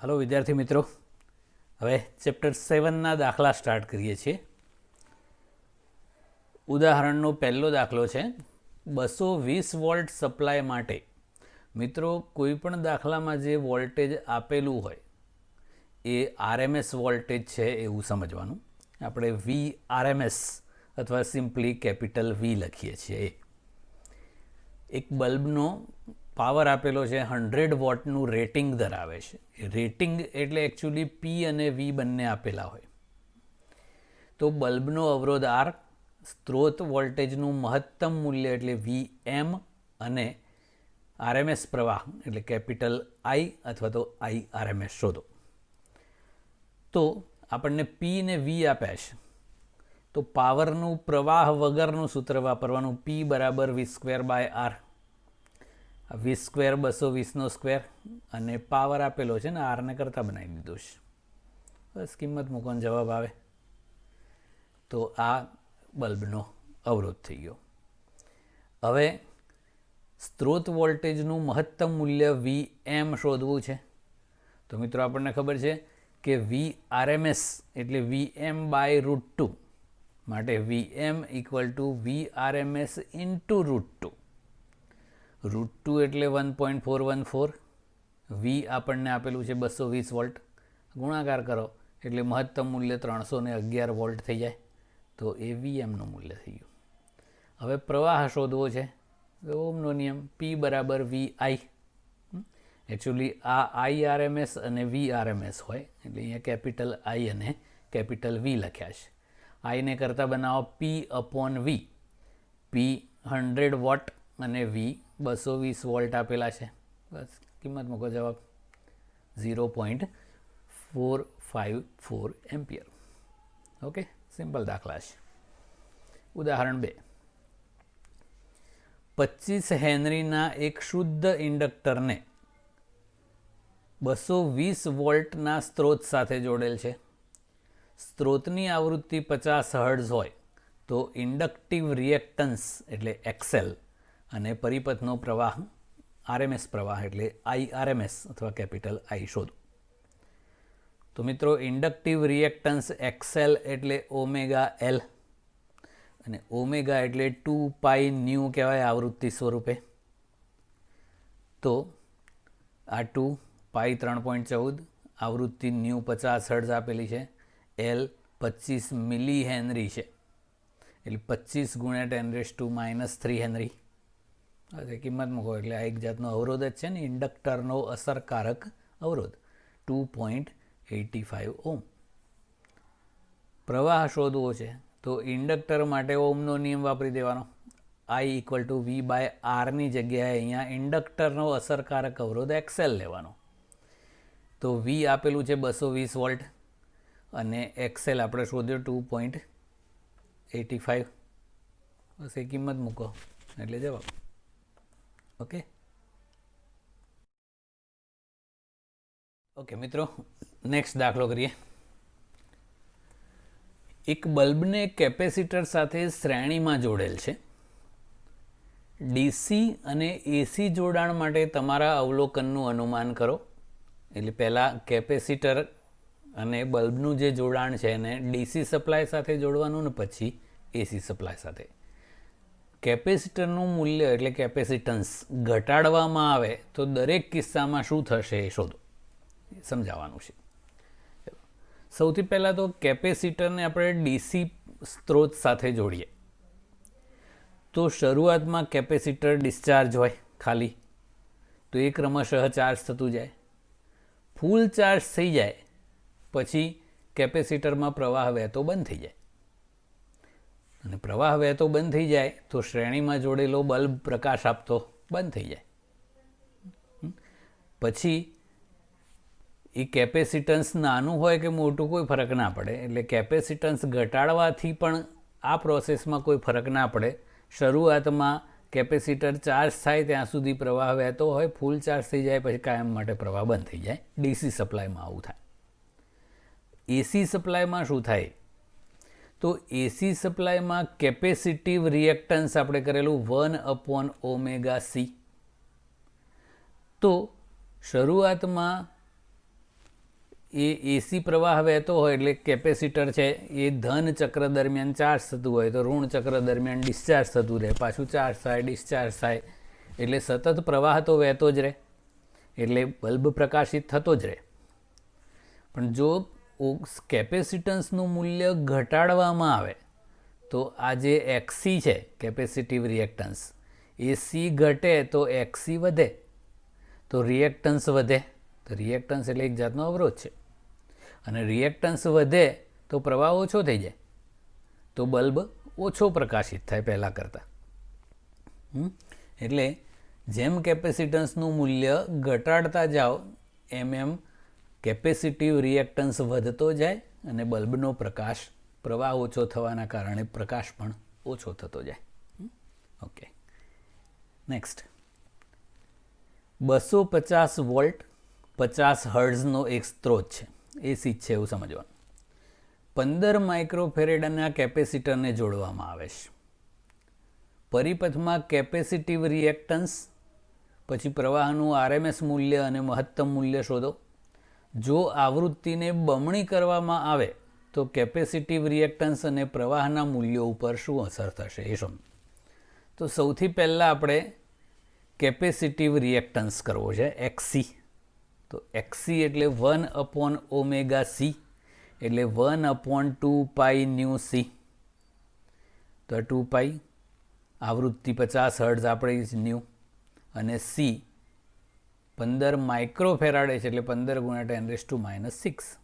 Hello विद्यार्थी मित्रों, હવે ચેપ્ટર 7ના દાખલા સ્ટાર્ટ કરીએ છીએ। ઉદાહરણનો પહેલો દાખલો છે 220 વોલ્ટ સપ્લાય માટે। મિત્રો, કોઈપણ દાખલામાં જે વોલ્ટેજ આપેલું હોય એ આરએમએસ વોલ્ટેજ છે એવું સમજવાનું। આપણે વી આરએમએસ અથવા સિમ્પલી કેપિટલ વી લખીએ છીએ। એક બલ્બનો પાવર આપેલો છે 100 વોટનું રેટિંગ ધરાવે છે। રેટિંગ એટલે એકચ્યુઅલી પી અને વી બંને આપેલા હોય તો બલ્બનો અવરોધ આર, સ્ત્રોત વોલ્ટેજનું મહત્તમ મૂલ્ય એટલે વી એમ અને આરએમએસ પ્રવાહ એટલે કેપિટલ આઈ અથવા તો આઈ આરએમએસ શોધો। તો આપણને પી ને વી આપ્યા છે તો પાવરનું પ્રવાહ વગરનું સૂત્ર વાપરવાનું, પી બરાબર V square by R. V square 220નો સ્ક્વેર અને પાવર આપેલો છે ને આરને કરતાં બનાવી દીધો છે। બસ કિંમત મૂકવાનો જવાબ આવે તો આ બલ્બનો અવરોધ થઈ ગયો। હવે સ્ત્રોત વોલ્ટેજનું મહત્તમ મૂલ્ય વી એમ શોધવું છે તો મિત્રો આપણને ખબર છે કે વી આરએમએસ એટલે વી એમ બાય √2 માટે V M equal to V RMS into √2। √2 એટલે 1.414, વી આપણને આપેલું છે 220 વોલ્ટ, ગુણાકાર કરો એટલે મહત્તમ મૂલ્ય 311 વોલ્ટ થઈ જાય તો એ વીએમનું મૂલ્ય થઈ ગયું। હવે પ્રવાહ શોધવો છે તો ઓમનો નિયમ પી બરાબર વી આઈ। એકચ્યુઅલી આ આઈ આરએમએસ અને વી આરએમએસ હોય એટલે અહીંયા કેપિટલ આઈ અને કેપિટલ વી લખ્યા છે। આઈને કરતાં બનાવો પી અપોન વી। પી 100 વોટ અને વી 220 વોલ્ટ આપેલા છે। બસ કિંમત મૂકો, જવાબ 0.454 એમ્પિયર। ઓકે, સિમ્પલ દાખલા છે। ઉદાહરણ 2, 25 હેનરીના એક શુદ્ધ ઇન્ડક્ટરને 220 વોલ્ટના સ્ત્રોત સાથે જોડેલ છે। સ્ત્રોતની આવૃત્તિ 50 હર્ટ્ઝ હોય તો ઇન્ડક્ટિવ રિએક્ટન્સ એટલે એક્સએલ અને પરિપથનો પ્રવાહ આરએમએસ પ્રવાહ એટલે આઈ આરએમએસ અથવા કેપિટલ આઈ શોધો। તો મિત્રો, ઇન્ડક્ટિવ રિએક્ટન્સ એક્સએલ એટલે ઓમેગા એલ અને ઓમેગા એટલે 2 પાઈ ન્યૂ કહેવાય આવૃત્તિ સ્વરૂપે। તો આ 2 પાઈ 3.14, આવૃત્તિ ન્યૂ 50 હર્ટ્ઝ આપેલી છે, એલ 25 મિલી હેનરી છે એટલે 25 ગુણ્યા 10⁻³ હેનરી। કિંમત મૂકો એટલે આ એક જાતનો અવરોધ જ છે ને, ઇન્ડક્ટરનો અસરકારક અવરોધ 2.85 ઓમ। પ્રવાહ શોધવો છે તો ઇન્ડક્ટર માટે ઓમનો નિયમ વાપરી દેવાનો। આઈ ઇક્વલ ટુ વી બાય આરની જગ્યાએ અહીંયા ઇન્ડક્ટરનો અસરકારક અવરોધ એક્સએલ લેવાનો। તો વી આપેલું છે 220 વોલ્ટ અને એક્સએલ આપણે શોધ્યો 2.85। બસ એ કિંમત મૂકો એટલે જવાબ। ઓકે ઓકે મિત્રો, નેક્સ્ટ દાખલો કરીએ। એક બલ્બને કેપેસિટર સાથે શ્રેણીમાં જોડેલ છે। ડીસી અને એસી જોડાણ માટે તમારા અવલોકનનું અનુમાન કરો। એટલે પહેલાં કેપેસિટર અને બલ્બનું જે જોડાણ છે એને ડીસી સપ્લાય સાથે જોડવાનું ને પછી એસી સપ્લાય સાથે। કેપેસિટરનું મૂલ્ય એટલે કેપેસિટન્સ ઘટાડવામાં આવે તો દરેક કિસ્સામાં શું થશે એ શોધો, સમજાવવાનું છે। સૌથી પહેલાં તો કેપેસિટરને આપણે ડીસી સ્ત્રોત સાથે જોડીએ તો શરૂઆતમાં કેપેસિટર ડિસ્ચાર્જ હોય ખાલી, તો એ ક્રમશઃ ચાર્જ થતું જાય। ફૂલ ચાર્જ થઈ જાય પછી કેપેસિટરમાં પ્રવાહ વહેતો બંધ થઈ જાય અને પ્રવાહ વહેતો બંધ થઈ જાય તો શ્રેણીમાં જોડેલો બલ્બ પ્રકાશ આપતો બંધ થઈ જાય। પછી એ કેપેસિટન્સ નાનું હોય કે મોટું કોઈ ફરક ના પડે, એટલે કેપેસિટન્સ ઘટાડવાથી પણ આ પ્રોસેસમાં કોઈ ફરક ના પડે। શરૂઆતમાં કેપેસિટર ચાર્જ થાય ત્યાં સુધી પ્રવાહ વહેતો હોય, ફૂલ ચાર્જ થઈ જાય પછી કાયમ માટે પ્રવાહ બંધ થઈ જાય। ડીસી સપ્લાયમાં આવું થાય। એસી સપ્લાયમાં શું થાય તો એસી સપ્લાયમાં કેપેસિટિવ રિએક્ટન્સ આપણે કરેલું 1/ωc। તો શરૂઆતમાં એ એસી પ્રવાહ વહેતો હોય એટલે કેપેસિટર છે એ ધન ચક્ર દરમિયાન ચાર્જ થતું હોય તો ઋણ ચક્ર દરમિયાન ડિસ્ચાર્જ થતું રહે, પાછું ચાર્જ થાય ડિસ્ચાર્જ થાય, એટલે સતત પ્રવાહ તો વહેતો જ રહે, એટલે બલ્બ પ્રકાશિત થતો જ રહે. પણ જો કેપેસિટન્સનું મૂલ્ય ઘટાડવામાં આવે તો આ જે એક્સી છે કેપેસિટિવ રિએક્ટન્સ, એ સી ઘટે તો એક્સી વધે, તો રિએક્ટન્સ વધે. તો રિએક્ટન્સ એટલે એક જાતનો અવરોધ છે, અને રિએક્ટન્સ વધે તો પ્રવાહ ઓછો થઈ જાય, તો બલ્બ ઓછો પ્રકાશિત થાય પહેલાં કરતાં. એટલે જેમ કેપેસિટન્સનું મૂલ્ય ઘટાડતા જાઓ એમ કેપેસિટિવ રિએક્ટન્સ વધતો જાય અને બલ્બનો પ્રવાહ ઓછો થવાના કારણે પ્રકાશ પણ ઓછો થતો જાય. Okay, next. 250 વોલ્ટ 50 હર્ટ્ઝનો એક સ્ત્રોત છે, એસી છે એવું સમજવાનું. 15 માઇક્રોફેરેડના કેપેસિટરને જોડવામાં આવે છે. પરિપથમાં કેપેસિટિવ રિએક્ટન્સ, પછી પ્રવાહનું આરએમએસ મૂલ્ય અને મહત્તમ મૂલ્ય શોધો. જો આવૃત્તિને બમણી કરવામાં આવે તો કેપેસિટિવ રિએક્ટન્સ અને પ્રવાહના મૂલ્યો ઉપર શું અસર થશે એ સમજો. તો સૌથી પહેલાં આપણે કેપેસિટિવ રિએક્ટન્સ કરવો છે, એક્સી. તો એક્સી એટલે 1/ωc, એટલે 1/2π ન્યુ સી. તો 2π આવૃત્તિ 50 હર્ટ્ઝ આપણે ન્યુ, અને સી 15 માઇક્રોફેરાડે છે એટલે 15 × 10⁻⁶.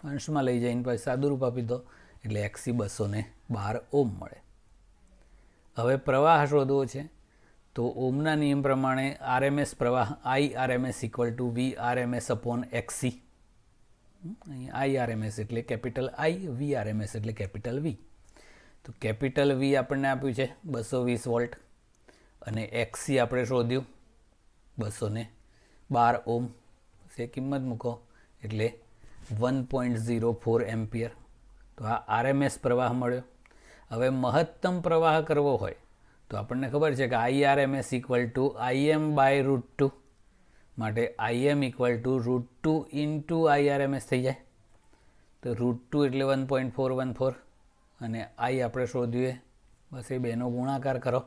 અંશમાં લઈ જઈને પછી સાદુરૂપ આપી દો એટલે એક્સી 212 ઓમ મળે. હવે પ્રવાહ શોધવો છે, તો ઓમના નિયમ પ્રમાણે આરએમએસ પ્રવાહ IRMS = VRMS/XC. અહીં IRMS એટલે કેપિટલ I, VRMS એટલે કેપિટલ V. તો કેપિટલ V આપણને આપ્યું છે 220 વોલ્ટ, અને XC આપણે શોધ્યું 212 ઓમ. એ કિંમત મૂકો એટલે 1.04 એમ્પિયર. તો આ આરએમએસ પ્રવાહ મળ્યો. હવે મહત્તમ પ્રવાહ કરવો હોય તો આપણને ખબર છે કે IRMS = Im/√2, માટે Im = √2 × IRMS થઈ જાય. તો √2 એટલે 1.414, અને I આપણે શોધ્યું બસ એ બેનો ગુણાકાર કરો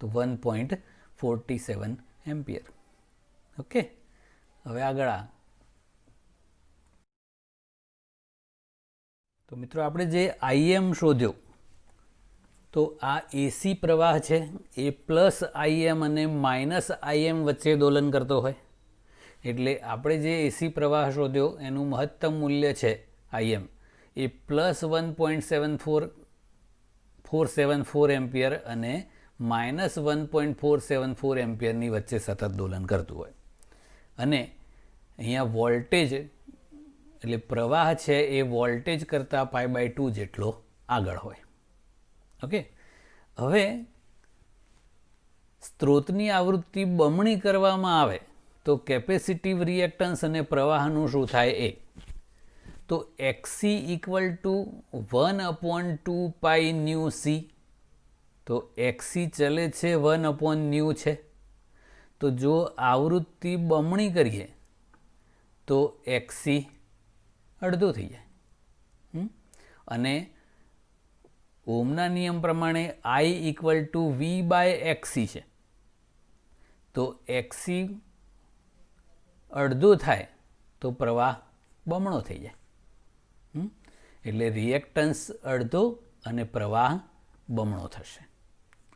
તો 1.47 એમ્પિયર. ઓકે, હવે આગળ તો મિત્રો આપણે જે Im શોધ્યો, તો આ એસી પ્રવાહ છે એ +Im અને -Im વચ્ચે દોલન કરતો હોય, એટલે આપણે જે એસી પ્રવાહ શોધ્યો એનું મહત્તમ મૂલ્ય છે Im એ +1.474 એમ્પિયર અને -1.474 એમ્પિયરની વચ્ચે સતત દોલન કરતું હોય. અને અહીંયા વોલ્ટેજ એટલે પ્રવાહ છે એ વોલ્ટેજ કરતાં π/2 જેટલો આગળ હોય. ઓકે, હવે સ્ત્રોતની આવૃત્તિ બમણી કરવામાં આવે તો કેપેસિટિવ રિએક્ટન્સ અને પ્રવાહનું શું થાય એ. તો XC = 1/2π ન્યુ સી. તો XC ચલે છે 1/ν છે, તો જો આવૃત્તિ બમણી કરીએ તો XC અડધું થઈ જાય. અને ઓમના નિયમ પ્રમાણે I = V/XC છે, તો XC અડધું થાય તો પ્રવાહ બમણો થઈ જાય. એટલે રિએક્ટન્સ અડધો અને પ્રવાહ બમણો થશે.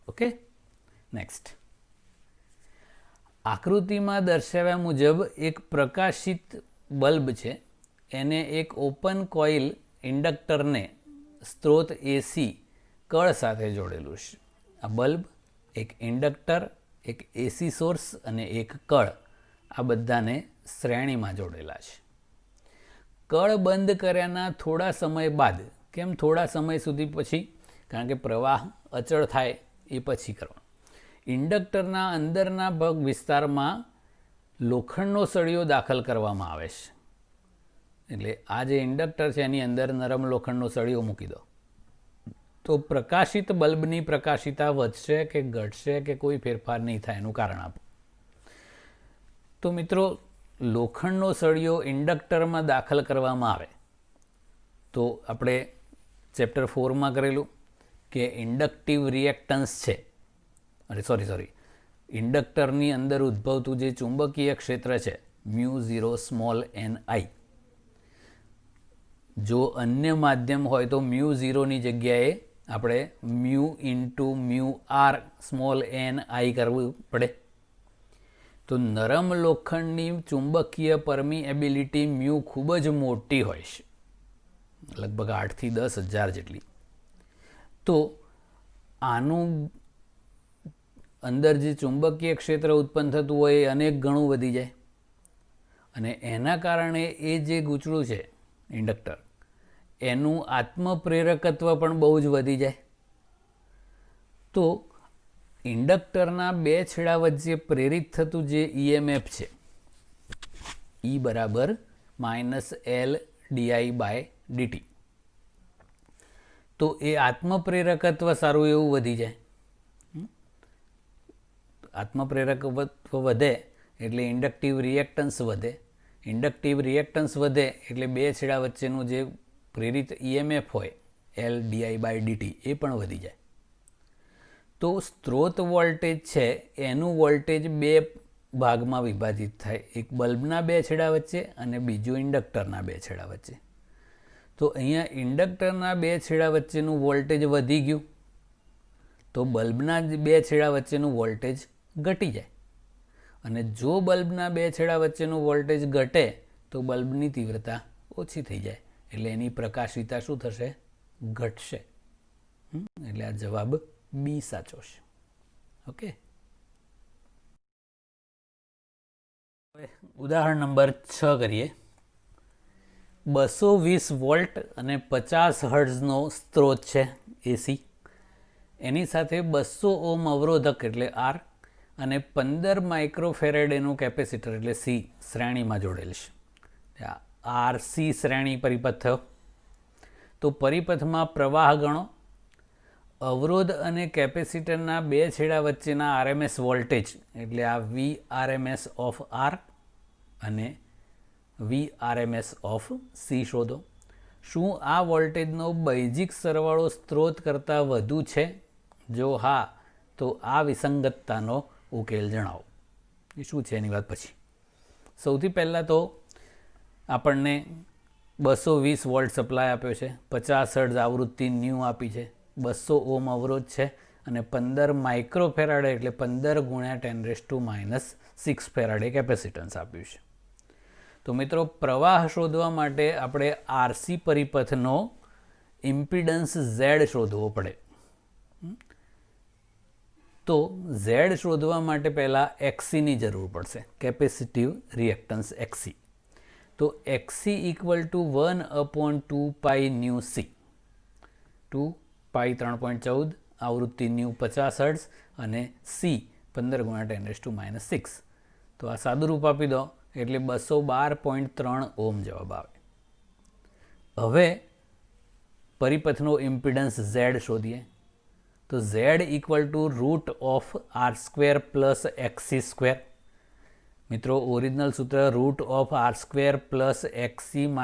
Okay, next. આકૃતિમાં દર્શાવ્યા મુજબ એક પ્રકાશિત બલ્બ છે, એને એક ઓપન કોઇલ ઇન્ડક્ટરને સ્ત્રોત એસી કળ સાથે જોડેલું છે. આ બલ્બ, એક ઇન્ડક્ટર, એક એસી સોર્સ અને એક કળ, આ બધાને શ્રેણીમાં જોડેલા છે. કળ બંધ કર્યાના થોડા સમય બાદ, કેમ થોડા સમય સુધી પછી? કારણ કે પ્રવાહ અચળ થાય એ પછી કરવાનું. ઇન્ડક્ટરના અંદરના ભાગ વિસ્તારમાં લોખંડનો સળિયો દાખલ કરવામાં આવે છે. એટલે આ જે ઇન્ડક્ટર છે એની અંદર નરમ લોખંડનો સળિયો મૂકી દો, તો પ્રકાશિત બલ્બની પ્રકાશિતા વધશે કે ઘટશે કે કોઈ ફેરફાર નહીં થાય એનું કારણ આપો. તો મિત્રો, લોખંડનો સળિયો ઇન્ડક્ટરમાં દાખલ કરવામાં આવે તો આપણે ચેપ્ટર 4માં કરેલું કે ઇન્ડક્ટિવ રિએક્ટન્સ છે, સોરી ઇન્ડક્ટરની અંદર ઉદ્ભવતું જે ચુંબકીય ક્ષેત્ર છે μ0 સ્મોલ ni, જો અન્ય માધ્યમ હોય તો μ0ની જગ્યાએ આપણે μ/μr સ્મોલ ni કરવું પડે. તો નરમ લોખંડની ચુંબકીય પરમિએબિલિટી મ્યુ ખૂબ જ મોટી હોય છે, લગભગ 8 થી 10,000 જેટલી. તો આનું અંદર જે ચુંબકીય ક્ષેત્ર ઉત્પન્ન થતું હોય એ અનેક ગણું વધી જાય અને એના કારણે એ જે ગૂંચળું છે ઇન્ડક્ટર એનું આત્મપ્રેરકત્વ પણ બહુ જ વધી જાય. તો ઇન્ડક્ટરના બે છેડા વચ્ચે પ્રેરિત થતું જે EMF છે E બરાબર -L di/dt, તો એ આત્મપ્રેરકત્વ સારું એવું વધી જાય. આત્મપ્રેરકત્વ વધે એટલે ઇન્ડક્ટિવ રિએક્ટન્સ વધે, ઇન્ડક્ટિવ રિએક્ટન્સ વધે એટલે બે છેડા વચ્ચેનું જે પ્રેરિત EMF હોય L di/dt એ પણ વધી જાય. તો સ્ત્રોત વોલ્ટેજ છે એનું વોલ્ટેજ બે ભાગમાં વિભાજિત થાય, એક બલ્બના બે છેડા વચ્ચે અને બીજું ઇન્ડક્ટરના બે છેડા વચ્ચે. તો અહીંયા ઇન્ડક્ટરના બે છેડા વચ્ચેનું વોલ્ટેજ વધી ગયું તો બલ્બના બે છેડા વચ્ચેનું વોલ્ટેજ ઘટી જાય, અને જો બલ્બના બે છેડા વચ્ચેનું વોલ્ટેજ ઘટે તો બલ્બની તીવ્રતા ઓછી થઈ જાય એટલે એની પ્રકાશિતા શું થશે? ઘટશે. એટલે આ જવાબ બી સાચો છે. ઓકે, ઉદાહરણ નંબર 6 કરીએ. 220 વોલ્ટ અને 50 હર્ટ્ઝનો સ્ત્રોત છે એસી, એની સાથે 200 ઓમ અવરોધક એટલે આર અને 15 માઇક્રોફેરેડ એનું કેપેસિટર એટલે સી શ્રેણીમાં જોડેલ છે. આરસી શ્રેણી પરિપથ થયો. તો પરિપથમાં પ્રવાહ ગણો. અવરોધ અને કેપેસિટરના બે છેડા વચ્ચેના RMS વોલ્ટેજ એટલે આ VRMS ઓફ આર અને VRMS ઓફ સી શોધો. શું આ વોલ્ટેજનો બૈજિક સરવાળો સ્ત્રોત કરતાં વધુ છે? જો હા તો આ વિસંગતતાનો ઉકેલ જણાવો. એ શું છે એની વાત પછી. સૌથી પહેલાં તો આપણને 220 વોલ્ટ સપ્લાય આપ્યો છે, 50 હર્ટ્ઝ આવૃત્તિ ન્યૂ આપી છે, 200 ઓમ અવરોધ છે અને 15 માઇક્રોફેરાડે એટલે 15 × 10⁻⁶ ફેરાડે કેપેસિટન્સ આપ્યું છે. તો મિત્રો પ્રવાહ શોધવા માટે આપણે આરસી પરિપથનો ઇમ્પિડન્સ Z શોધવો પડે. તો Z શોધવા માટે પહેલાં XCની જરૂર પડશે, કેપેસિટિવ રિએક્ટન્સ XC. તો XC = 1/2π/c, 2π 3.14 આવૃત્તિ ન્યૂ 50 હર્ટ્ઝ અને C 15 × 10⁻⁶. તો આ સાદું રૂપ આપી દો એટલે 212.3 ઓમ જવાબ આવે. હવે પરિપથનો ઇમ્પિડન્સ Z શોધીએ. તો Z = √R² + XC². મિત્રો ઓરિજિનલ સૂત્ર √R² + XC -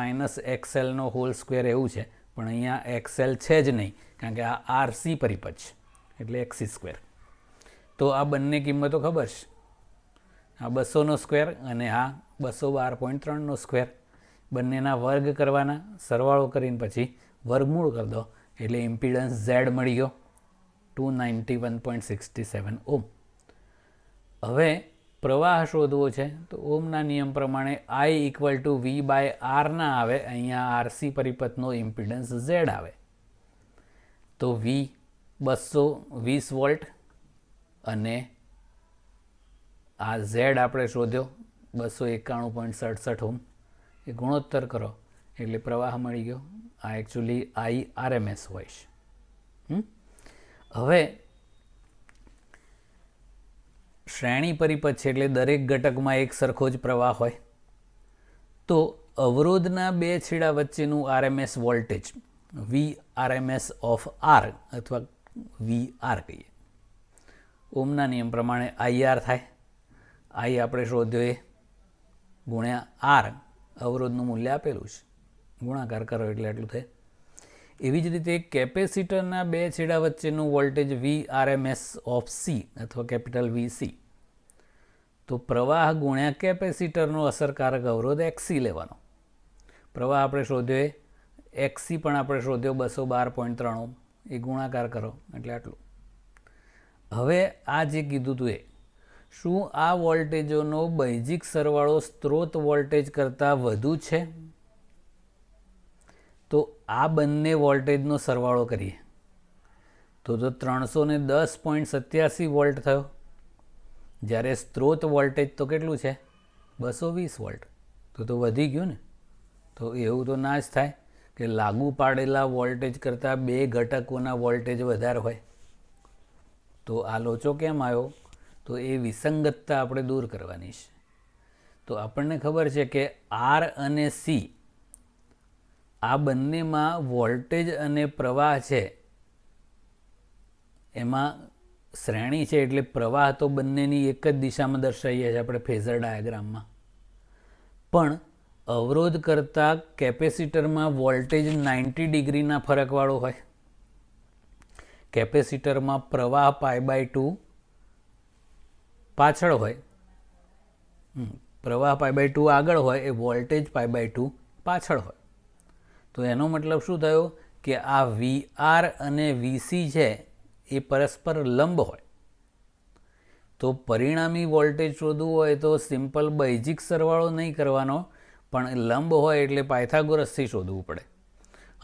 XL² એવું છે, પણ અહીંયા XL છે જ નહીં કારણ કે આ આરસી પરિપથ છે એટલે XC². તો આ બંને કિંમતો ખબર છે, આ 200નો સ્ક્વેર અને આ 212.3નો સ્ક્વેર, બંનેના વર્ગ કરવાના, સરવાળો કરીને પછી વર્ગમૂળ કરી દો એટલે ઇમ્પિડન્સ Z મળી ગયો 291.67 ઓમ. હવે પ્રવાહ શોધવો છે તો ઓમના નિયમ પ્રમાણે I = V/R ના આવે, અહીંયા આરસી પરિપથનો ઇમ્પિડન્સ Z આવે. તો V 220 વોલ્ટ અને આ Z આપણે શોધ્યો 291.67 ઓમ, એ ગુણોત્તર કરો એટલે પ્રવાહ મળી ગયો. આ એકચ્યુઅલી IRMS હોય છે. હવે શ્રેણી પરિપથ છે એટલે દરેક ઘટકમાં એક સરખો જ પ્રવાહ હોય. તો અવરોધના બે છેડા વચ્ચેનું RMS voltage VRMS of R અથવા VR કહીએ. ઓમના નિયમ પ્રમાણે IR થાય. I આપણે શોધ્યો એ ગુણ્યા આર અવરોધનું મૂલ્ય આપેલું છે, ગુણાકાર કરો એટલે એટલું થાય. એવી જ રીતે કેપેસિટરના બે છેડા વચ્ચેનું વોલ્ટેજ VRMS ઓફ સી અથવા કેપિટલ VC, તો પ્રવાહ ગુણ્યા કેપેસિટરનો અસરકારક અવરોધ XC લેવાનો. પ્રવાહ આપણે શોધ્યો XC પણ આપણે શોધ્યો 212.3 ઓહ્મ, એ ગુણાકાર કરો એટલે આટલું. હવે આ જે કીધું હતું એ શું આ વોલ્ટેજોનો બૈજિક સરવાળો સ્ત્રોત વોલ્ટેજ કરતાં વધુ છે? તો આ બંને વોલ્ટેજનો સરવાળો કરીએ તો 310.87 વોલ્ટ થયો, જ્યારે સ્ત્રોત વોલ્ટેજ તો કેટલું છે 220 વોલ્ટ, તો વધી ગયું ને. તો એવું તો ના જ થાય કે લાગુ પાડેલા વોલ્ટેજ કરતાં બે ઘટકોના વોલ્ટેજ વધારે હોય. તો આ લોચો કેમ આવ્યો? તો એ વિસંગતતા આપણે દૂર કરવાની છે. તો આપણને ખબર છે કે આર અને સી આ બંનેમાં વોલ્ટેજ અને પ્રવાહ છે એમાં શ્રેણી છે, એટલે પ્રવાહ તો બંનેની એક જ દિશામાં દર્શાવીએ છીએ આપણે ફેઝર ડાયાગ્રામમાં. પણ અવરોધ કરતાં કેપેસિટરમાં વોલ્ટેજ 90 ડિગ્રીના ફરકવાળો હોય. કેપેસિટરમાં પ્રવાહ π/2 પાછળ હોય, પ્રવાહ π/2 આગળ હોય, એ વોલ્ટેજ π/2 પાછળ હોય. તો એનો મતલબ શું થયો કે આ VR અને VC છે એ પરસ્પર લંબ હોય. તો પરિણામી વોલ્ટેજ શોધવું હોય તો સિમ્પલ બૈજિક સરવાળો નહીં કરવાનો, પણ લંબ હોય એટલે પાયથાગોરસથી શોધવું પડે.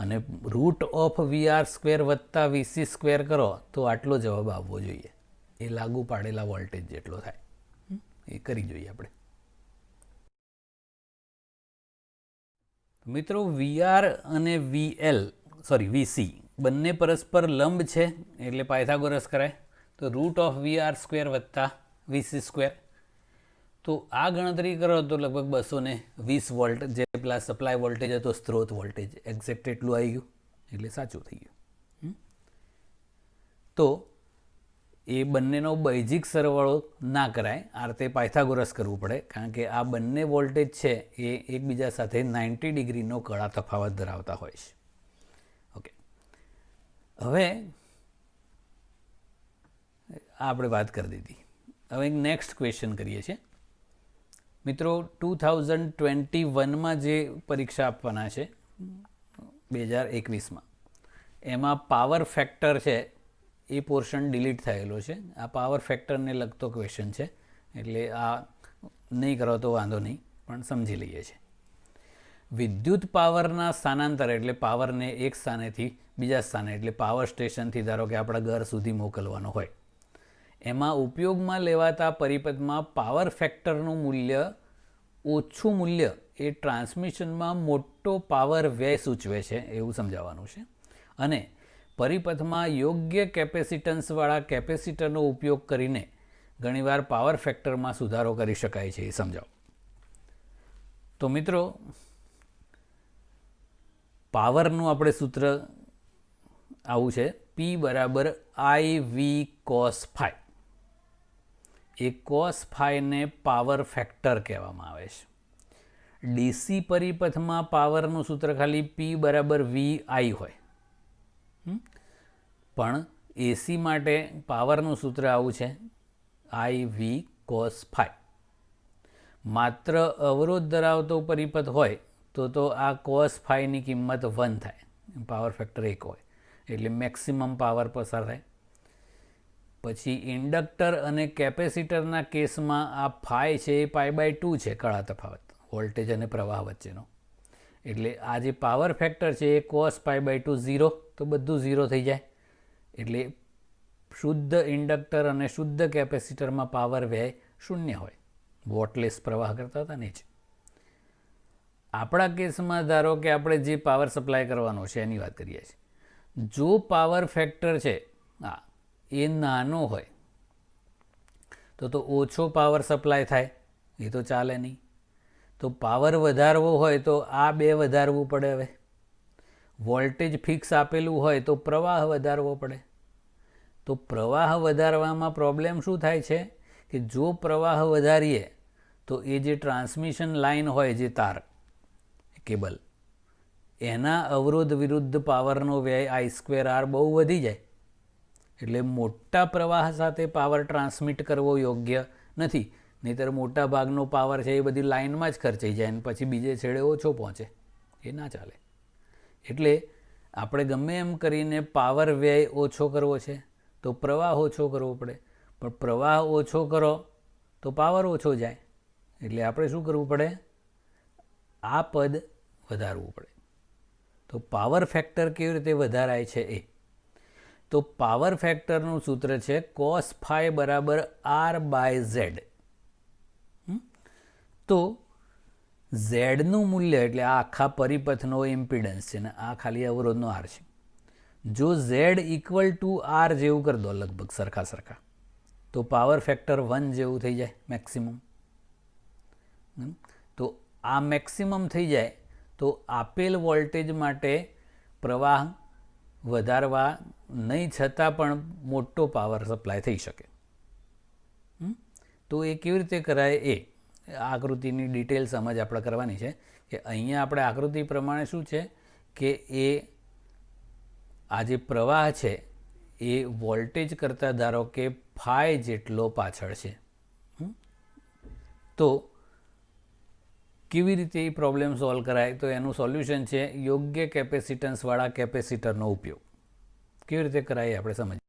અને √VR² વત્તા VC² કરો તો આટલો જવાબ આવવો જોઈએ. એ લાગુ પાડેલા વોલ્ટેજ જેટલો થાય. એ કરી જોઈએ આપણે. મિત્રો, VR અને VC બંને પરસ્પર લંબ છે એટલે પાયથાગોરસ કરાય. તો √VR² વત્તા VC². તો આ ગણતરી કરો તો લગભગ 220 વોલ્ટ, જે પેલા સપ્લાય વોલ્ટેજ હતો સ્ત્રોત વોલ્ટેજ એક્ઝેક્ટ એટલું આવી ગયું, એટલે સાચું થઈ ગયું. તો એ બંનેનો બૈજિક સરવાળો ના કરાય, આ રીતે પાયથાગોરસ કરવું પડે, કારણ કે આ બંને વોલ્ટેજ છે એ એકબીજા સાથે 90 ડિગ્રીનો કળા તફાવત ધરાવતા હોય છે. ઓકે, હવે આપણે વાત કરી દીધી. હવે નેક્સ્ટ ક્વેશ્ચન કરીએ છીએ. મિત્રો, 2021માં જે પરીક્ષા આપવાના છે 2021માં, એમાં પાવર ફેક્ટર છે એ પોર્શન ડિલીટ થયેલો છે. આ પાવર ફેક્ટરને લગતો ક્વેશ્ચન છે, એટલે આ નહીં કરો તો વાંધો નહીં, પણ સમજી લઈએ છીએ. વિદ્યુત પાવરના સ્થાનાંતર એટલે પાવરને એક સ્થાનેથી બીજા સ્થાને, એટલે પાવર સ્ટેશનથી ધારો કે આપણા ઘર સુધી મોકલવાનો હોય, એમાં ઉપયોગમાં લેવાતા પરિપથમાં પાવર ફેક્ટરનું મૂલ્ય ઓછું મૂલ્ય એ ટ્રાન્સમિશનમાં મોટો પાવર વ્યય સૂચવે છે એવું સમજાવવાનું છે. અને પરિપથમાં યોગ્ય કેપેસિટન્સવાળા કેપેસિટરનો ઉપયોગ કરીને ઘણીવાર પાવર ફેક્ટરમાં સુધારો કરી શકાય છે એ સમજાવો. તો મિત્રો, પાવરનું આપણે સૂત્ર આવું છે, P = IV cos φ. એ cos φ ને પાવર ફેક્ટર કહેવામાં આવે છે. ડીસી પરિપથમાં પાવરનું સૂત્ર ખાલી P = VI હોય, પણ એસી માટે પાવરનું સૂત્ર આવું છે IV cos φ. માત્ર અવરોધ ધરાવતો પરિપથ હોય તો આ cos φ ની કિંમત 1 થાય, પાવર ફેક્ટર 1 હોય, એટલે મેક્સિમમ પાવર પસાર થાય. પછી ઇન્ડક્ટર અને કેપેસિટરના કેસમાં આ ફાઈ છે એ π/2 છે, કળા તફાવત વોલ્ટેજ અને પ્રવાહ વચ્ચેનો. એટલે આ જે પાવર ફેક્ટર છે એ cos π/2 0, તો બધું 0 થઈ જાય. એટલે શુદ્ધ ઇન્ડક્ટર અને શુદ્ધ કેપેસિટરમાં પાવર વ્યય 0 હોય, વોટલેસ પ્રવાહ કરતા હતા ને જ. આપણા કેસમાં ધારો કે આપણે જે પાવર સપ્લાય કરવાનો છે એની વાત કરીએ છીએ. જો પાવર ફેક્ટર છે એ નાનો હોય તો ઓછો પાવર સપ્લાય થાય, એ તો ચાલે નહીં. તો પાવર વધારવો હોય તો આ બે વધારવું પડે. હવે વોલ્ટેજ ફિક્સ આપેલું હોય તો પ્રવાહ વધારવો પડે. તો પ્રવાહ વધારવામાં પ્રોબ્લેમ શું થાય છે કે જો પ્રવાહ વધારીએ તો એ જે ટ્રાન્સમિશન લાઇન હોય, જે તાર કેબલ, એના અવરોધ વિરુદ્ધ પાવરનો વ્યય I²R બહુ વધી જાય. એટલે મોટા પ્રવાહ સાથે પાવર ટ્રાન્સમિટ કરવો યોગ્ય નથી. નહીંતર મોટા ભાગનો પાવર છે એ બધી લાઇનમાં જ ખર્ચાઈ જાય અને પછી બીજે છેડે ઓછો પહોંચે. એ ના ચાલે. એટલે આપણે ગમે એમ કરીને પાવર વ્યય ઓછો કરવો છે તો પ્રવાહ ઓછો કરવો પડે. પણ પ્રવાહ ઓછો કરો તો પાવર ઓછો જાય. એટલે આપણે શું કરવું પડે? આ પદ વધારવું પડે. તો પાવર ફેક્ટર કેવી રીતે વધારાય છે એ. તો પાવર ફેક્ટરનું સૂત્ર છે cos phi બરાબર R/Z. તો ઝેડનું મૂલ્ય એટલે આ આખા પરિપથનો ઇમ્પિડન્સ છે ને આ ખાલી અવરોધનો આર છે. જો ઝેડ ઇક્વલ ટુ આર જેવું કરી દો, લગભગ સરખા તો પાવર ફેક્ટર 1 જેવું થઈ જાય મેક્સિમમ. તો આ મેક્સિમમ થઈ જાય તો આપેલ વોલ્ટેજ માટે પ્રવાહ વધારવા નહીં છતાં પણ મોટો પાવર સપ્લાય થઈ શકે. તો એ કેવી રીતે કરાય એ આકૃતિની ડિટેલ સમજ આપણે કરવાની છે. કે અહીંયા આપણે આકૃતિ પ્રમાણે શું છે કે એ આ જે પ્રવાહ છે એ વોલ્ટેજ કરતાં ધારો કે ફાઈ જેટલો પાછળ છે. તો કેવી રીતે એ પ્રોબ્લેમ સોલ્વ કરાય? તો એનું સોલ્યુશન છે યોગ્ય કેપેસિટન્સવાળા કેપેસિટરનો ઉપયોગ. કેવી રીતે કરાય આપણે સમજીએ.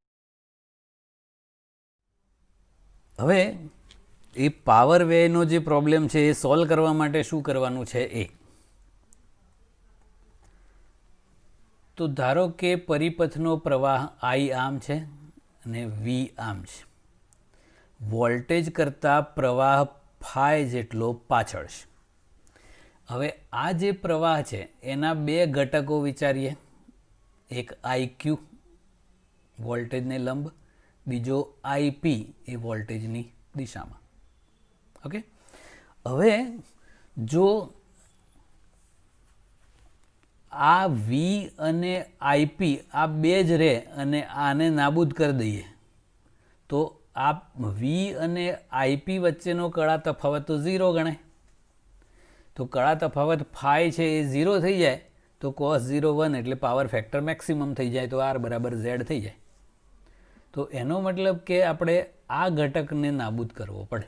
હવે એ પાવર વ્યયનો જે પ્રોબ્લેમ છે એ સોલ્વ કરવા માટે શું કરવાનું છે એ. તો ધારો કે પરિપથનો પ્રવાહ I આમ છે અને V આમ છે. વોલ્ટેજ કરતાં પ્રવાહ ફાઈ જેટલો પાછળ છે. હવે આ જે પ્રવાહ છે એના બે ઘટકો વિચારીએ. એક IQ વોલ્ટેજને લંબ, બીજો IP એ વોલ્ટેજની દિશામાં. ઓકે. હવે જો આ V અને IP આ બે જ રહે અને આને નાબૂદ કરી દઈએ તો આ V અને IP વચ્ચેનો કળા તફાવત તો 0 ગણાય. તો કળા તફાવત ફાઈ છે એ 0 થઈ જાય તો cos 0 1 એટલે પાવર ફેક્ટર મેક્સિમમ થઈ જાય. તો R બરાબર Z થઈ જાય. તો એનો મતલબ કે આપણે આ ઘટકને નાબૂદ કરવો પડે.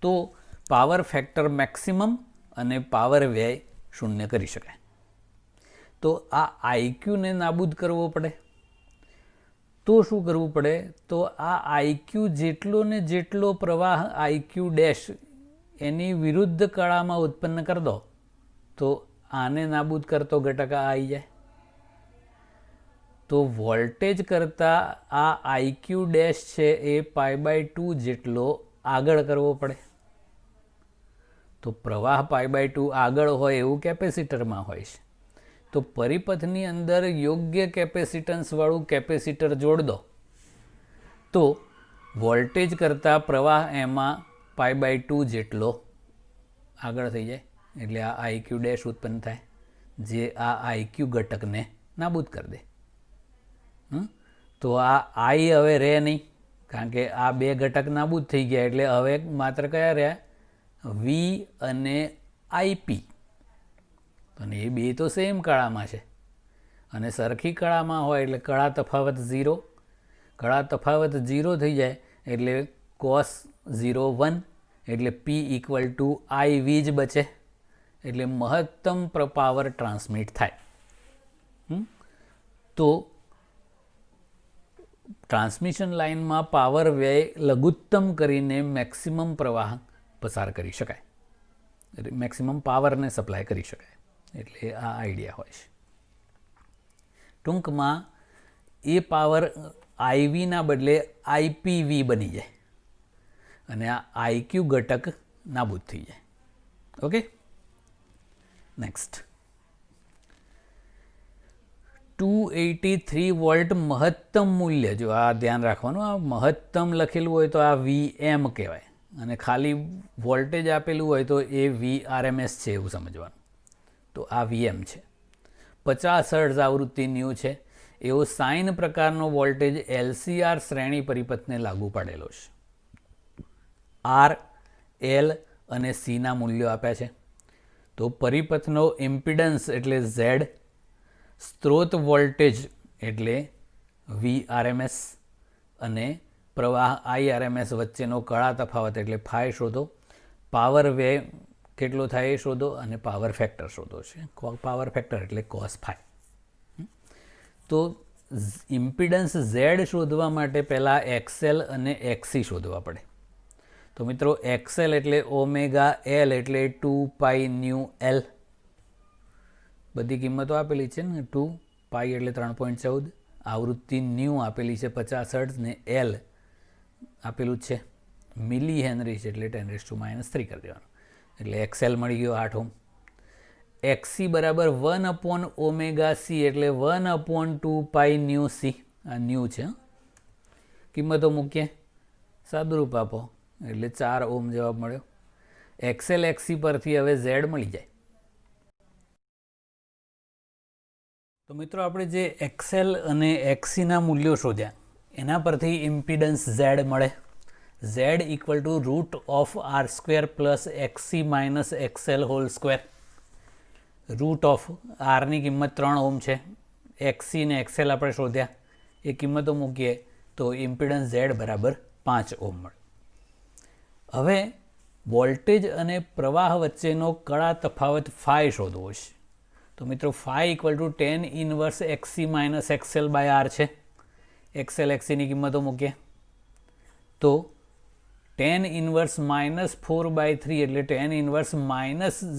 તો પાવર ફેક્ટર મેક્સિમમ અને પાવર વ્યય શૂન્ય કરી શકાય. તો આ IQ ને નાબૂદ કરવો પડે. તો શું કરવું પડે? તો આ IQ જેટલો ને જેટલો પ્રવાહ IQ ડેશ એની વિરુદ્ધ કળામાં ઉત્પન્ન કરી દો તો આને નાબૂદ કરતો ઘટક આવી જાય. તો વોલ્ટેજ કરતાં આ IQ ડેશ છે એ π/2 જેટલો આગળ કરવો પડે. તો પ્રવાહ π/2 આગળ હોય એવું કેપેસિટરમાં હોય છે. તો પરિપથની અંદર યોગ્ય કેપેસિટન્સવાળું કેપેસિટર જોડ દો તો વોલ્ટેજ કરતાં પ્રવાહ એમાં π/2 જેટલો આગળ થઈ જાય. એટલે આ IQ ડેશ ઉત્પન્ન થાય જે આ IQ ઘટકને નાબૂદ કરી દે. તો આ I હવે રહે નહીં કારણ કે આ બે ઘટક નાબૂદ થઈ ગયા. એટલે હવે માત્ર કયા રહ્યા? V અને IP. અને એ બે તો સેમ કળામાં છે અને સરખી કળામાં હોય એટલે કળા તફાવત 0. કળા તફાવત 0 થઈ જાય એટલે cos 0 1 એટલે P = IV જ બચે. એટલે મહત્તમ પાવર ટ્રાન્સમિટ થાય. તો ટ્રાન્સમિશન લાઇનમાં પાવર વ્યય લઘુત્તમ કરીને મેક્સિમમ પ્રવાહ પસાર કરી શકાય. મેક્સિમમ પાવરને સપ્લાય કરી શકાય. એટલે આ આઈડિયા હોય છે. ટૂંકમાં એ પાવર IVના બદલે IPV બની જાય અને આ IQ ઘટક નાબૂદ થઈ જાય. ઓકે. નેક્સ્ટ 283 વોલ્ટ મહત્તમ મૂલ્ય. જો આ ધ્યાન રાખવાનું, આ મહત્તમ લખેલું હોય તો આ VM કહેવાય અને ખાલી વોલ્ટેજ આપેલું હોય તો એ VRMS છે એવું સમજવાનું. તો આ VM છે. 50 હર્ટ્ઝ આવૃત્તિ ન્યૂ છે એવો સાઇન પ્રકારનો વોલ્ટેજ LCR શ્રેણી પરિપથને લાગુ પાડેલો છે. R એલ અને સીના મૂલ્યો આપ્યા છે. તો પરિપથનો ઇમ્પિડન્સ એટલે ઝેડ, સ્ત્રોત વોલ્ટેજ એટલે VRMS અને પ્રવાહ IRMS વચ્ચેનો કળા તફાવત એટલે ફાઈ શોધો. પાવર વ્યય કેટલો થાય એ શોધો અને પાવર ફેક્ટર શોધો છે. પાવર ફેક્ટર એટલે કોસ ફાઈ. તો ઇમ્પિડન્સ ઝેડ શોધવા માટે પહેલાં XL અને XC શોધવા પડે. તો મિત્રો XL એટલે ઓમેગા એલ એટલે 2π/μ બધી કિંમતો આપેલી છે ને. 2π એટલે 3.14, આવૃત્તિ ન્યૂ આપેલી છે 50 હર્ટ્ઝ ને એલ આપેલું છે મિલી હેનરી છે એટલે 10⁻³ કરી દેવાનું. એટલે XL મળી ગયો 8 ઓહ્મ. XC બરાબર 1/ωc એટલે 1/2π/μc. આ ન્યૂ છે. કિંમતો મૂકીએ, સાદુરૂપ આપો એટલે 4 ઓહ્મ જવાબ મળ્યો. XL XC પરથી હવે Z મળી જાય. તો મિત્રો આપણે જે XL અને XCના મૂલ્યો શોધ્યા એના પરથી ઇમ્પિડન્સ Z મળે. Z √R² + XC - XL². Root of આરની કિંમત 3 ઓહ્મ છે. XC ને XL આપણે શોધ્યા, એ કિંમતો મૂકીએ તો ઇમ્પિડન્સ Z બરાબર 5 ઓહ્મ મળે. હવે વોલ્ટેજ અને પ્રવાહ વચ્ચેનો કળા તફાવત ફાઈ શોધવો છે. તો મિત્રો ફાઈ tan−1 XC - XL/R છે. XL XCની કિંમતો મૂકીએ તો tan−1 -4/3 એટલે tan−1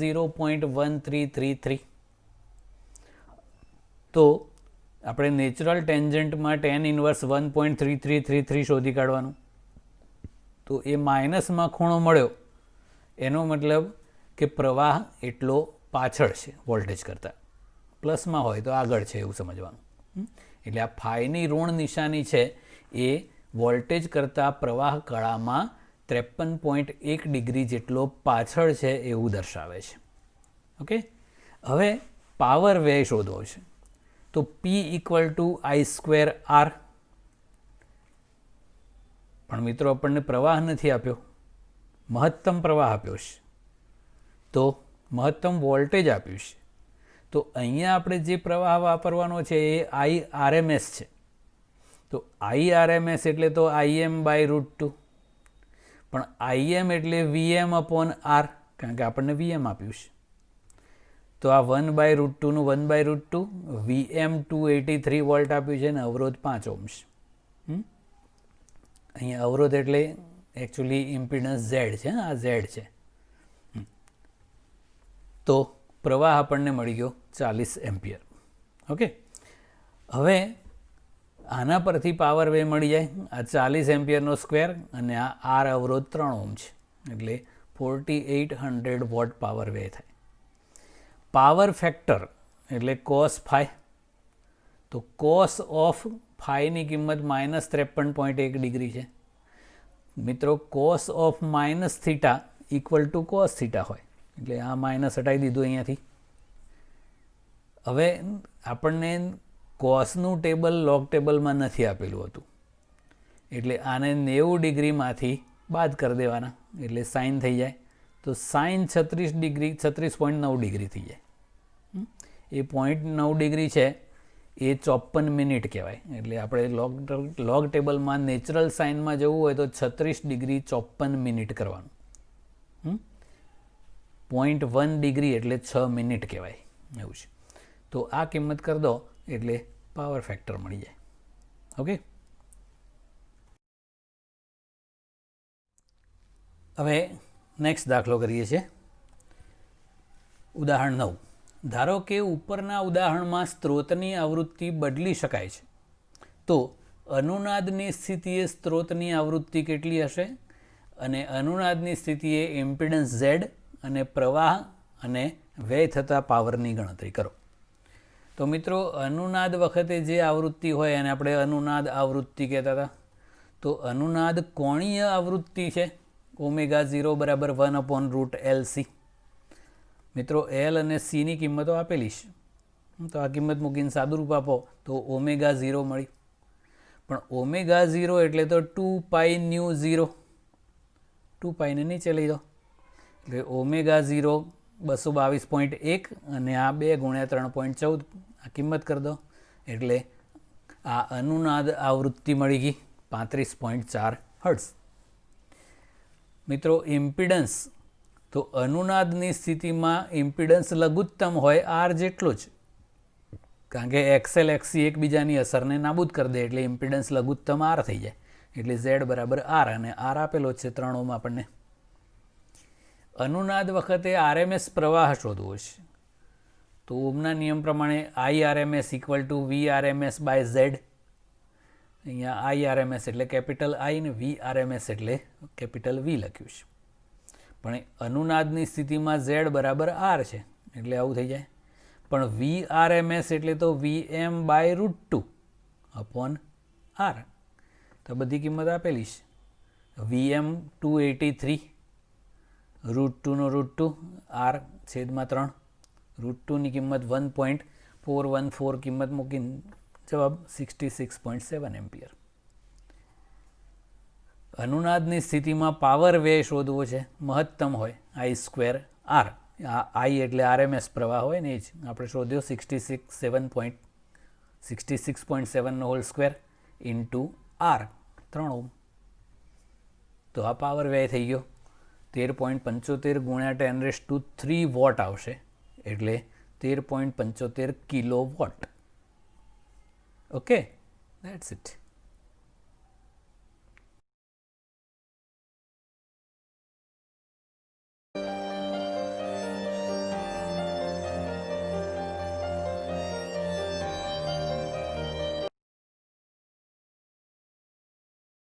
-0.1333. તો આપણે નેચરલ ટેન્જન્ટમાં tan−1 1.3333 શોધી કાઢવાનું. તો એ માઇનસમાં ખૂણો મળ્યો એનો મતલબ કે પ્રવાહ એટલો પાછળ છે વોલ્ટેજ કરતાં, પ્લસમાં હોય તો આગળ છે એવું સમજવાનું. એટલે આ ફાઈની ઋણ નિશાની છે એ વોલ્ટેજ કરતાં પ્રવાહ કળામાં 53.1 ડિગ્રી જેટલો પાછળ છે એવું દર્શાવે છે. ઓકે, હવે પાવર વ્યય શોધવો છે. તો P = I²R. પણ મિત્રો આપણને પ્રવાહ નથી આપ્યો, મહત્તમ પ્રવાહ આપ્યો છે, તો મહત્તમ વોલ્ટેજ આપ્યું છે. તો અહીંયા આપણે જે પ્રવાહ વાપરવાનો છે એ IRMS છે. તો IRMS એટલે તો Im/√2, પણ Im એટલે Vm/R, કારણ કે આપણને Vm આપ્યું છે. તો આ 1/√2 નું 1/√2, Vm 283 વોલ્ટ આપ્યું છે ને અવરોધ 5 ઓહ્મ છે. અહીંયા અવરોધ એટલે એકચ્યુઅલી ઇમ્પિડન્સ Z છે, આ Z છે. તો પ્રવાહ આપણને મળી ગયો 40 એમ્પિયર. ઓકે, હવે આના પરથી પાવર વે મળી જાય. આ 40 એમ્પિયરનો સ્ક્વેર અને આ R અવરોધ 3 ઓહ્મ છે એટલે 4800 વોટ પાવર વે થાય. પાવર ફેક્ટર એટલે કોસ ફાઈ. તો કોસ ઓફ ફાઈની કિંમત -53.1 ડિગ્રી છે. મિત્રો કોસ ઓફ -θ = કોસ θ હોય એટલે આ માઇનસ હટાવી દીધું અહીંયાથી. હવે આપણને કોસનું ટેબલ લોગ ટેબલમાં નથી આપેલું હતું એટલે આને 90 ડિગ્રીમાંથી બાદ કરી દેવાના એટલે સાઇન થઈ જાય. તો સાઇન 36.9 ડિગ્રી થઈ જાય. એ 0.9 ડિગ્રી છે એ 54 મિનિટ કહેવાય. એટલે આપણે લોગ ટેબલમાં નેચરલ સાઇનમાં જવું હોય તો 36 ડિગ્રી 54 મિનિટ કરવાનું. 0.1 ડિગ્રી એટલે 6 મિનિટ કહેવાય એવું છે. તો આ કિંમત કરી દો એટલે પાવર ફેક્ટર મળી જાય. ઓકે, હવે નેક્સ્ટ દાખલો કરીએ છીએ. ઉદાહરણ 9. ધારો કે ઉપરના ઉદાહરણમાં સ્ત્રોતની આવૃત્તિ બદલી શકાય છે, તો અનુનાદની સ્થિતિએ સ્ત્રોતની આવૃત્તિ કેટલી હશે અને અનુનાદની સ્થિતિએ ઇમ્પિડન્સ Z અને પ્રવાહ અને વ્યય થતા પાવરની ગણતરી કરો. તો મિત્રો અનુનાદ વખતે જે આવૃત્તિ હોય એને આપણે અનુનાદ આવૃત્તિ કહેતા હતા. તો અનુનાદ કોણીય આવૃત્તિ છે. ω0 બરાબર 1/√LC. મિત્રો L અને Cની કિંમતો આપેલી છે, તો આ કિંમત મૂકીને સાદુરૂપ આપો તો ω0 મળી. પણ ω0 એટલે તો 2π/μ0, 2π ને નીચે લઈ દો એટલે ઓમેગા 0 222.1 અને આ 2 ગુણ્યા 3.14 આ કિંમત કરી દો એટલે આ અનુનાદ આવૃત્તિ મળી ગઈ 35.4 હર્ટ્ઝ. મિત્રો ઇમ્પિડન્સ, તો અનુનાદની સ્થિતિમાં ઇમ્પિડન્સ લઘુત્તમ હોય આર જેટલો જ, કારણ કે એક્સએલ એક્સી એકબીજાની અસરને નાબૂદ કરી દે એટલે ઇમ્પિડન્સ લઘુત્તમ આર થઈ જાય. એટલે ઝેડ બરાબર આર, અને આર આપેલો છે 3 ઓહ્મ આપણને. અનુનાદ વખતે આરએમએસ પ્રવાહ શોધવો છે. તો ઓહ્મના નિયમ પ્રમાણે I RMS equal to V RMS by Z. અહીંયા આઈ આરએમએસ એટલે કેપિટલ આઈ ને વી આરએમએસ એટલે કેપિટલ વી લખ્યું છે. પણ અનુનાદની સ્થિતિમાં ઝેડ બરાબર આર છે એટલે આવું થઈ જાય. પણ વી આરએમએસ એટલે તો વી એમ બાય √2 અપોન આર. તો બધી કિંમત આપેલી છે. વી એમ 283, √2 નો √2, આર છેદમાં 3. √2 ની કિંમત 1.414 કિંમત મૂકીને જવાબ 66.7 એમ્પિયર. અનુનાદની સ્થિતિમાં પાવર વ્યય શોધવો છે, મહત્તમ હોય I² આર. આ આઈ એટલે આરએમએસ પ્રવાહ હોય ને એ જ આપણે શોધ્યો 66.7 નો whole square into R 3 ohm. તો આ પાવર વ્યય થઈ ગયો 13.75 ગુણ્યા 10³ વોટ આવશે એટલે 13.75 kilo watt. Okay, that's it.